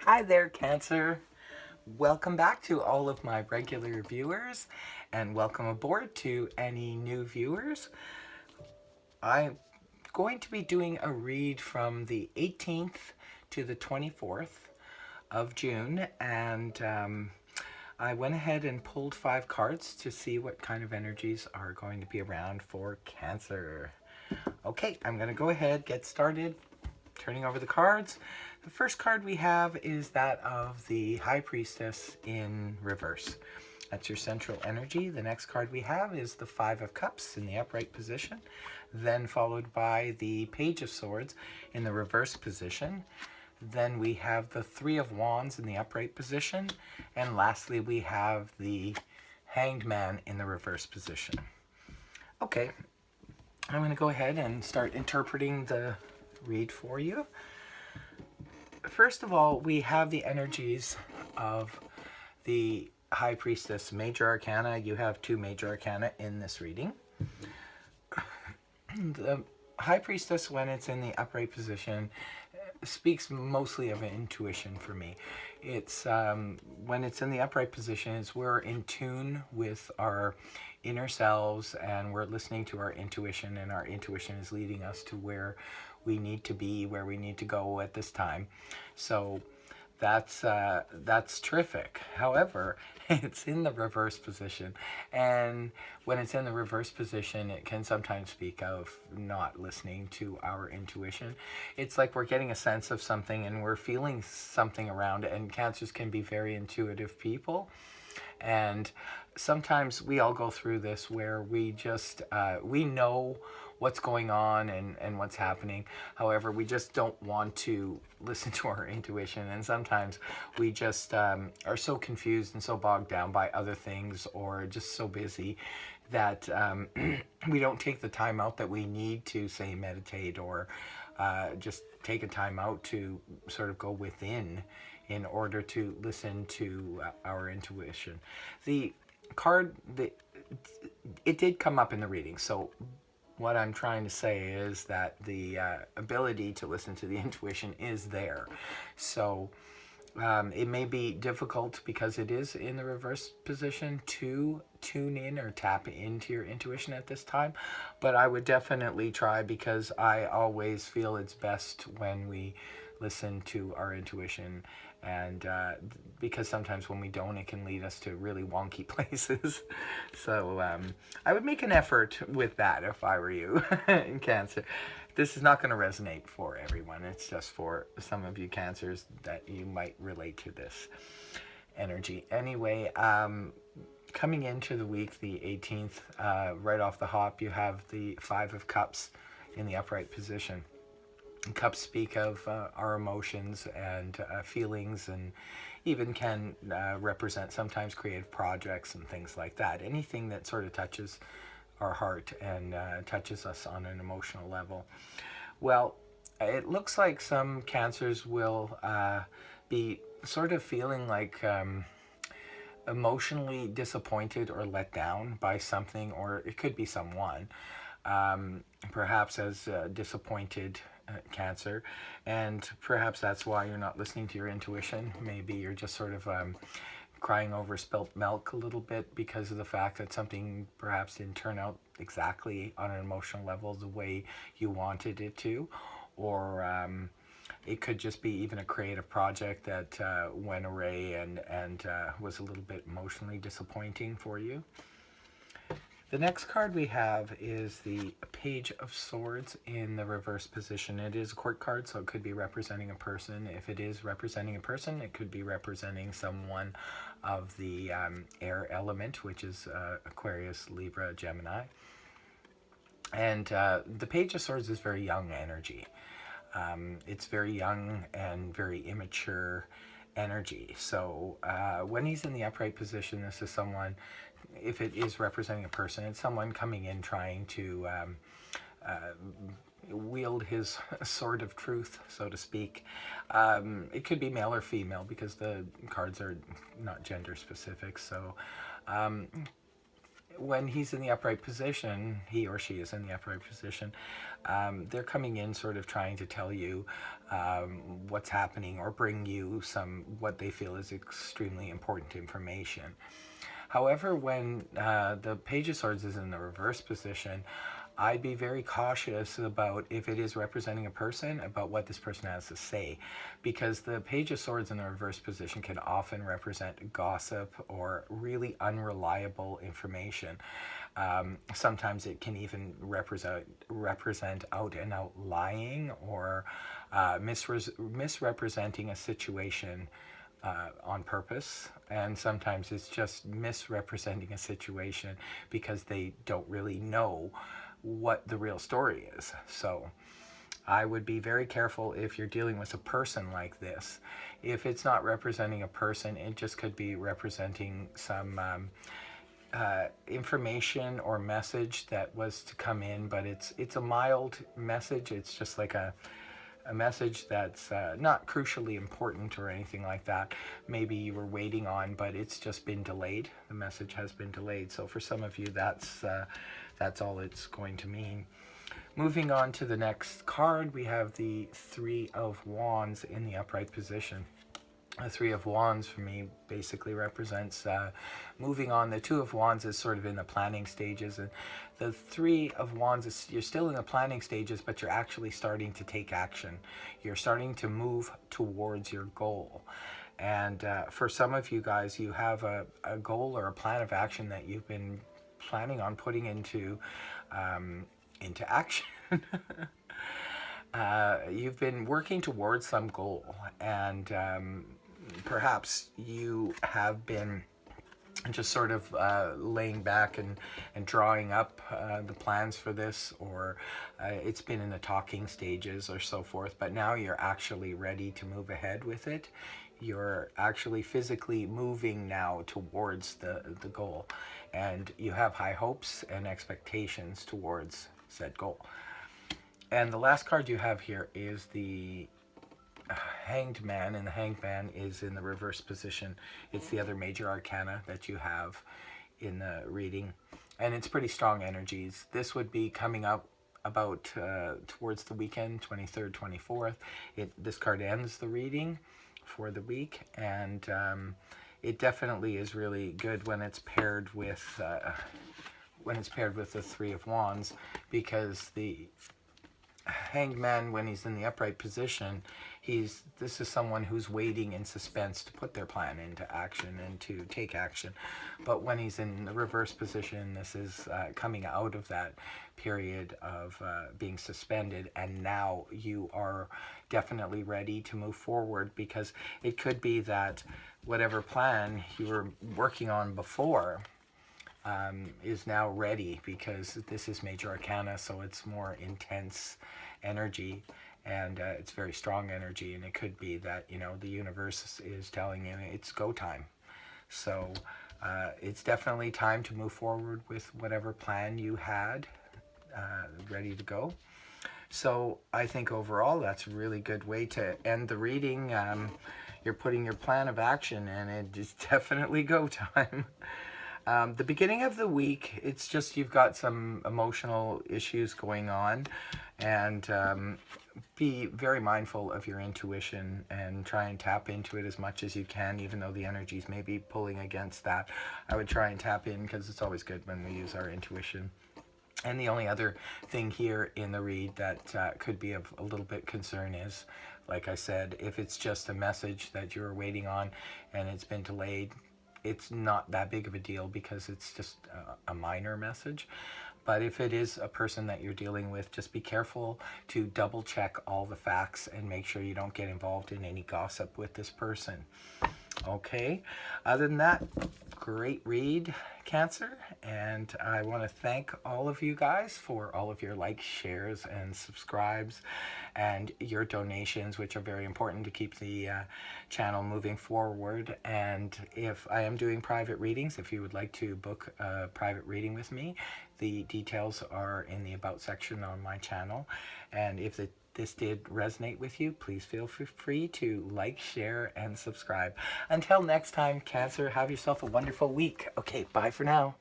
Hi there, Cancer. Welcome back to all of my regular viewers, and welcome aboard to any new viewers. I'm going to be doing a read from the 18th to the 24th of June, and I went ahead and pulled 5 cards to see what kind of energies are going to be around for Cancer. Okay, I'm going to go ahead, get started, turning over the cards. The first card we have is that of the High Priestess in reverse. That's your central energy. The next card we have is the Five of Cups in the upright position, then followed by the Page of Swords in the reverse position. Then we have the Three of Wands in the upright position, and lastly we have the Hanged Man in the reverse position. Okay, I'm going to go ahead and start interpreting the read for you. First of all, we have the energies of the High Priestess Major Arcana. You have 2 Major Arcana in this reading. The High Priestess, when it's in the upright position, speaks mostly of intuition for me. It's when it's in the upright position, is we're in tune with our inner selves and we're listening to our intuition, and our intuition is leading us to where we need to be, where we need to go at this time. So that's terrific. However, it's in the reverse position, and when it's in the reverse position, it can sometimes speak of not listening to our intuition. It's like we're getting a sense of something and we're feeling something around it, and Cancers can be very intuitive people. And sometimes we all go through this where we just we know what's going on and what's happening. However, we just don't want to listen to our intuition, and sometimes we just are so confused and so bogged down by other things, or just so busy that we don't take the time out that we need to, say, meditate, or just take a time out to sort of go within in order to listen to our intuition. The card, it did come up in the reading, so what I'm trying to say is that the ability to listen to the intuition is there. So it may be difficult because it is in the reverse position to tune in or tap into your intuition at this time, but I would definitely try, because I always feel it's best when we listen to our intuition, and because sometimes when we don't, it can lead us to really wonky places. So I would make an effort with that if I were you in Cancer. This is not going to resonate for everyone. It's just for some of you Cancers that you might relate to this energy. Anyway, coming into the week, the 18th, right off the hop, you have the Five of Cups in the upright position. Cups speak of our emotions and feelings, and even can represent sometimes creative projects and things like that. Anything that sort of touches our heart and touches us on an emotional level. Well, it looks like some Cancers will be sort of feeling like emotionally disappointed or let down by something, or it could be someone. Perhaps as disappointed Cancer, and perhaps that's why you're not listening to your intuition. Maybe you're just sort of crying over spilt milk a little bit because of the fact that something perhaps didn't turn out exactly on an emotional level the way you wanted it to, or it could just be even a creative project that went awry and was a little bit emotionally disappointing for you. The next card we have is the Page of Swords in the reverse position. It is a court card, so it could be representing a person. If it is representing a person, it could be representing someone of the air element, which is Aquarius, Libra, Gemini. And the Page of Swords is very young energy. It's very young and very immature energy. So when he's in the upright position, this is someone, if it is representing a person, it's someone coming in trying to wield his sword of truth, so to speak. It could be male or female because the cards are not gender specific. So when he's in the upright position, he or she is in the upright position, they're coming in sort of trying to tell you what's happening or bring you some what they feel is extremely important information. However, when the Page of Swords is in the reverse position, I'd be very cautious about, if it is representing a person, about what this person has to say, because the Page of Swords in the reverse position can often represent gossip or really unreliable information. Sometimes it can even represent out and out lying or misrepresenting a situation on purpose, and sometimes it's just misrepresenting a situation because they don't really know what the real story is. So I would be very careful if you're dealing with a person like this. If it's not representing a person, it just could be representing some information or message that was to come in, but it's a mild message. It's just like a message that's not crucially important or anything like that. Maybe you were waiting on, but it's just been delayed. The message has been delayed. So for some of you, that's all it's going to mean. Moving on to the next card, we have the Three of Wands in the upright position. The Three of Wands for me basically represents moving on. The Two of Wands is sort of in the planning stages, and the Three of Wands is you're still in the planning stages, but you're actually starting to take action. You're starting to move towards your goal. And for some of you guys, you have a goal or a plan of action that you've been planning on putting into action. You've been working towards some goal, and perhaps you have been just sort of laying back and drawing up the plans for this, or it's been in the talking stages or so forth, but now you're actually ready to move ahead with it. You're actually physically moving now towards the goal, and you have high hopes and expectations towards said goal. And the last card you have here is the Hanged Man, and the Hanged Man is in the reverse position. It's the other major arcana that you have in the reading, and it's pretty strong energies. This would be coming up about towards the weekend, 23rd, 24th. This card ends the reading for the week, and it definitely is really good when it's paired with the Three of Wands, because the Hanged Man, when he's in the upright position, this is someone who's waiting in suspense to put their plan into action and to take action. But when he's in the reverse position, this is coming out of that period of being suspended, and now you are definitely ready to move forward, because it could be that whatever plan you were working on before is now ready, because this is major arcana, so it's more intense energy, and it's very strong energy, and it could be that, you know, the universe is telling you it's go time. So it's definitely time to move forward with whatever plan you had ready to go. So I think overall that's a really good way to end the reading. You're putting your plan of action, and it is definitely go time. The beginning of the week, it's just you've got some emotional issues going on, and be very mindful of your intuition and try and tap into it as much as you can, even though the energies may be pulling against that. I would try and tap in, because it's always good when we use our intuition. And the only other thing here in the read that could be of a little bit concern is, like I said, if it's just a message that you're waiting on and it's been delayed, it's not that big of a deal, because it's just a minor message. But if it is a person that you're dealing with, just be careful to double check all the facts and make sure you don't get involved in any gossip with this person. Okay, other than that, great read, Cancer, and I want to thank all of you guys for all of your likes, shares, and subscribes, and your donations, which are very important to keep the channel moving forward. And if I am doing private readings, if you would like to book a private reading with me, the details are in the About section on my channel. And if this did resonate with you, please feel free to like, share, and subscribe. Until next time, Cancer, have yourself a wonderful week. Okay, bye for now.